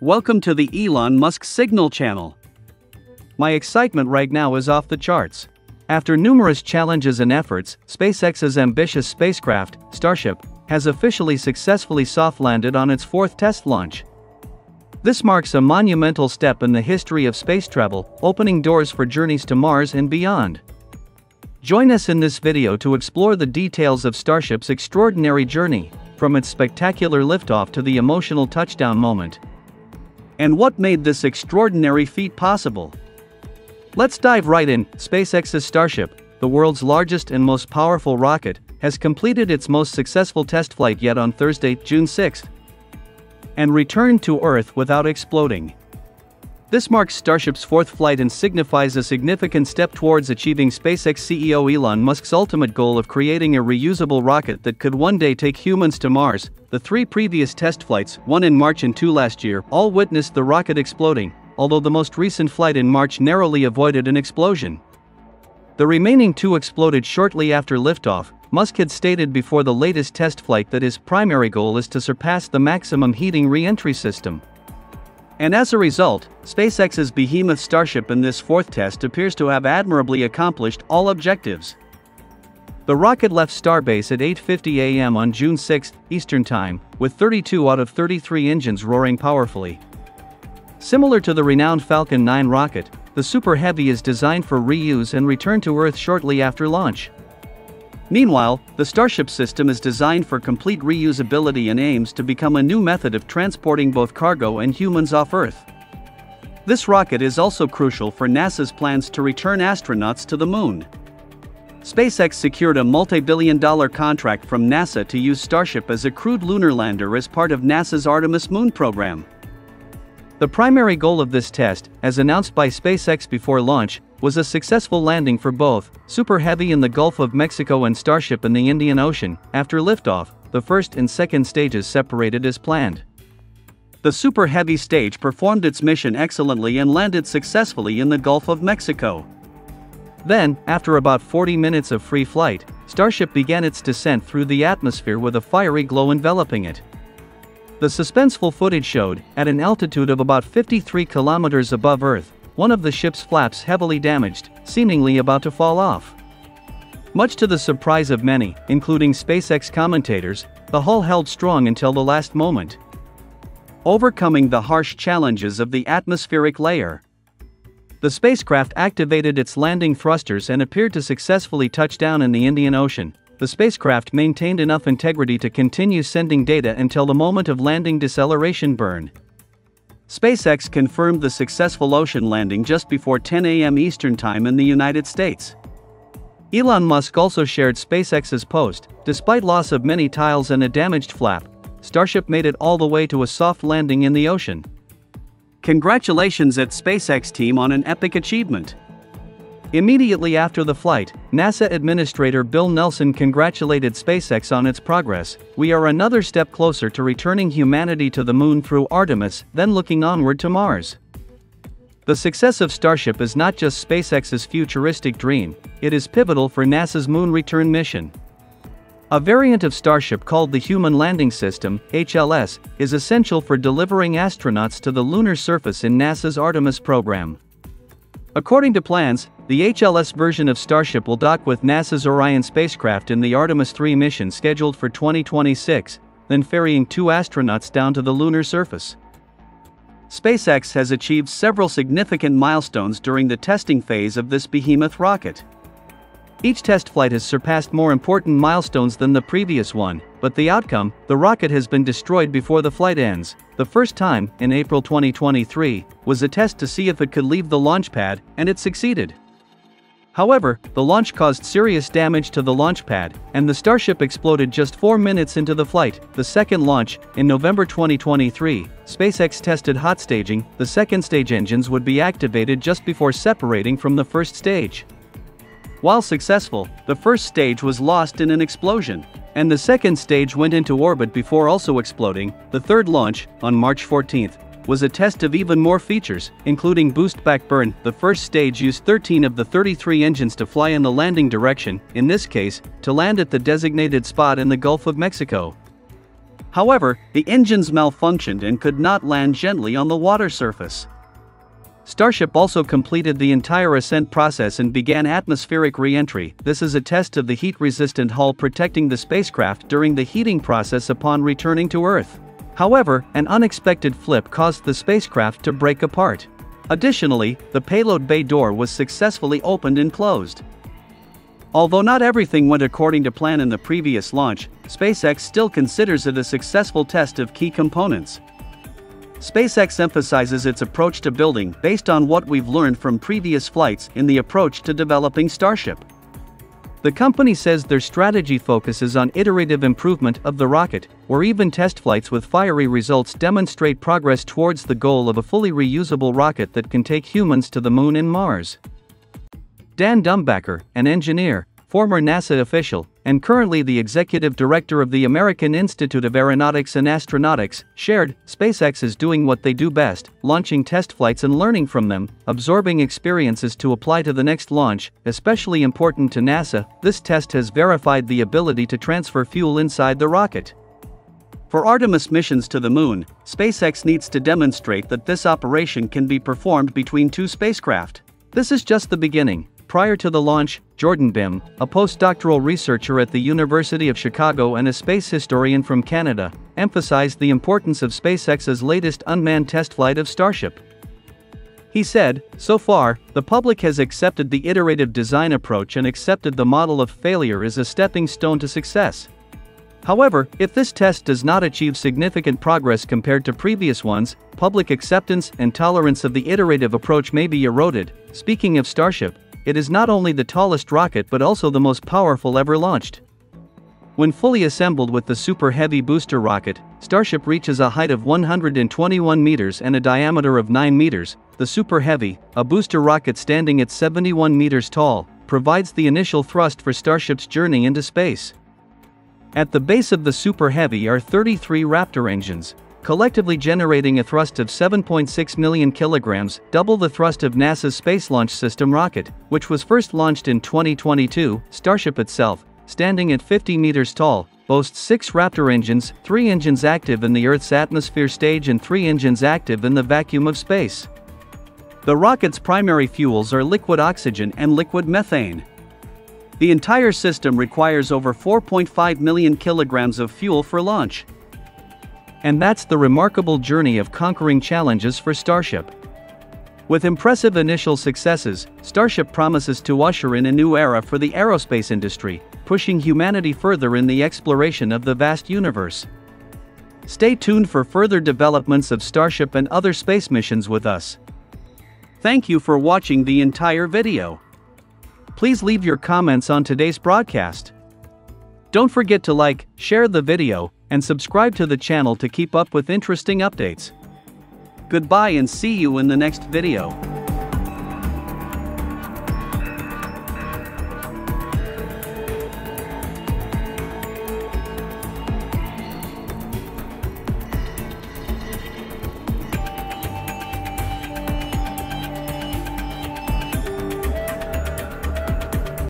Welcome to the Elon Musk Signal channel. My excitement right now is off the charts. After numerous challenges and efforts, SpaceX's ambitious spacecraft, Starship, has officially successfully soft-landed on its fourth test launch. This marks a monumental step in the history of space travel, opening doors for journeys to Mars and beyond. Join us in this video to explore the details of Starship's extraordinary journey, from its spectacular liftoff to the emotional touchdown moment. And what made this extraordinary feat possible? Let's dive right in. SpaceX's Starship, the world's largest and most powerful rocket, has completed its most successful test flight yet on Thursday, June 6, and returned to Earth without exploding. This marks Starship's fourth flight and signifies a significant step towards achieving SpaceX CEO Elon Musk's ultimate goal of creating a reusable rocket that could one day take humans to Mars. The three previous test flights, one in March and two last year, all witnessed the rocket exploding, although the most recent flight in March narrowly avoided an explosion. The remaining two exploded shortly after liftoff. Musk had stated before the latest test flight that his primary goal is to surpass the maximum heating re-entry system. And as a result, SpaceX's behemoth Starship in this fourth test appears to have admirably accomplished all objectives. The rocket left Starbase at 8:50 a.m. on June 6 Eastern Time, with 32 out of 33 engines roaring powerfully. Similar to the renowned Falcon 9 rocket, the Super Heavy is designed for reuse and return to Earth shortly after launch. Meanwhile, the Starship system is designed for complete reusability and aims to become a new method of transporting both cargo and humans off Earth. This rocket is also crucial for NASA's plans to return astronauts to the Moon. SpaceX secured a multi-billion-dollar contract from NASA to use Starship as a crewed lunar lander as part of NASA's Artemis Moon program. The primary goal of this test, as announced by SpaceX before launch, was a successful landing for both Super Heavy in the Gulf of Mexico and Starship in the Indian Ocean. After liftoff, the first and second stages separated as planned. The Super Heavy stage performed its mission excellently and landed successfully in the Gulf of Mexico. Then, after about 40 minutes of free flight, Starship began its descent through the atmosphere with a fiery glow enveloping it. The suspenseful footage showed, at an altitude of about 53 kilometers above Earth, one of the ship's flaps heavily damaged, seemingly about to fall off. Much to the surprise of many, including SpaceX commentators, the hull held strong until the last moment, overcoming the harsh challenges of the atmospheric layer. The spacecraft activated its landing thrusters and appeared to successfully touch down in the Indian Ocean. The spacecraft maintained enough integrity to continue sending data until the moment of landing deceleration burn. SpaceX confirmed the successful ocean landing just before 10 a.m. Eastern Time in the United States. Elon Musk also shared SpaceX's post. Despite loss of many tiles and a damaged flap, Starship made it all the way to a soft landing in the ocean. Congratulations at SpaceX team on an epic achievement. Immediately after the flight, NASA Administrator Bill Nelson congratulated SpaceX on its progress. "We are another step closer to returning humanity to the Moon through Artemis, then looking onward to Mars." The success of Starship is not just SpaceX's futuristic dream, it is pivotal for NASA's Moon return mission. A variant of Starship called the Human Landing System, HLS, is essential for delivering astronauts to the lunar surface in NASA's Artemis program. According to plans, the HLS version of Starship will dock with NASA's Orion spacecraft in the Artemis 3 mission scheduled for 2026, then ferrying two astronauts down to the lunar surface. SpaceX has achieved several significant milestones during the testing phase of this behemoth rocket. Each test flight has surpassed more important milestones than the previous one, but the outcome, the rocket has been destroyed before the flight ends. The first time, in April 2023, was a test to see if it could leave the launch pad, and it succeeded. However, the launch caused serious damage to the launch pad, and the Starship exploded just 4 minutes into the flight. The second launch, in November 2023, SpaceX tested hot staging. The second stage engines would be activated just before separating from the first stage. While successful, the first stage was lost in an explosion, and the second stage went into orbit before also exploding. The third launch, on March 14, was a test of even more features, including boost back burn. The first stage used 13 of the 33 engines to fly in the landing direction, in this case, to land at the designated spot in the Gulf of Mexico. However, the engines malfunctioned and could not land gently on the water surface. Starship also completed the entire ascent process and began atmospheric re-entry. This is a test of the heat-resistant hull protecting the spacecraft during the heating process upon returning to Earth. However, an unexpected flip caused the spacecraft to break apart. Additionally, the payload bay door was successfully opened and closed. Although not everything went according to plan in the previous launch, SpaceX still considers it a successful test of key components. SpaceX emphasizes its approach to building based on what we've learned from previous flights in the approach to developing Starship. The company says their strategy focuses on iterative improvement of the rocket, where even test flights with fiery results demonstrate progress towards the goal of a fully reusable rocket that can take humans to the Moon and Mars. Dan Dumbacher, an engineer, former NASA official, and currently the executive director of the American Institute of Aeronautics and Astronautics, shared, "SpaceX is doing what they do best, launching test flights and learning from them, absorbing experiences to apply to the next launch, especially important to NASA. This test has verified the ability to transfer fuel inside the rocket." For Artemis missions to the Moon, SpaceX needs to demonstrate that this operation can be performed between two spacecraft. This is just the beginning. Prior to the launch, Jordan Bim, a postdoctoral researcher at the University of Chicago and a space historian from Canada, emphasized the importance of SpaceX's latest unmanned test flight of Starship. He said, "So far, the public has accepted the iterative design approach and accepted the model of failure as a stepping stone to success. However, if this test does not achieve significant progress compared to previous ones, public acceptance and tolerance of the iterative approach may be eroded." Speaking of Starship, it is not only the tallest rocket but also the most powerful ever launched. When fully assembled with the Super Heavy booster rocket, Starship reaches a height of 121 meters and a diameter of 9 meters. The Super Heavy, a booster rocket standing at 71 meters tall, provides the initial thrust for Starship's journey into space. At the base of the Super Heavy are 33 Raptor engines, collectively generating a thrust of 7.6 million kilograms, double the thrust of NASA's Space Launch System rocket, which was first launched in 2022. Starship itself, standing at 50 meters tall, boasts 6 Raptor engines, 3 engines active in the Earth's atmosphere stage and 3 engines active in the vacuum of space. The rocket's primary fuels are liquid oxygen and liquid methane. The entire system requires over 4.5 million kilograms of fuel for launch. And that's the remarkable journey of conquering challenges for Starship. With impressive initial successes, Starship promises to usher in a new era for the aerospace industry, pushing humanity further in the exploration of the vast universe. Stay tuned for further developments of Starship and other space missions with us. Thank you for watching the entire video. Please leave your comments on today's broadcast. Don't forget to like, share the video, and subscribe to the channel to keep up with interesting updates. Goodbye and see you in the next video.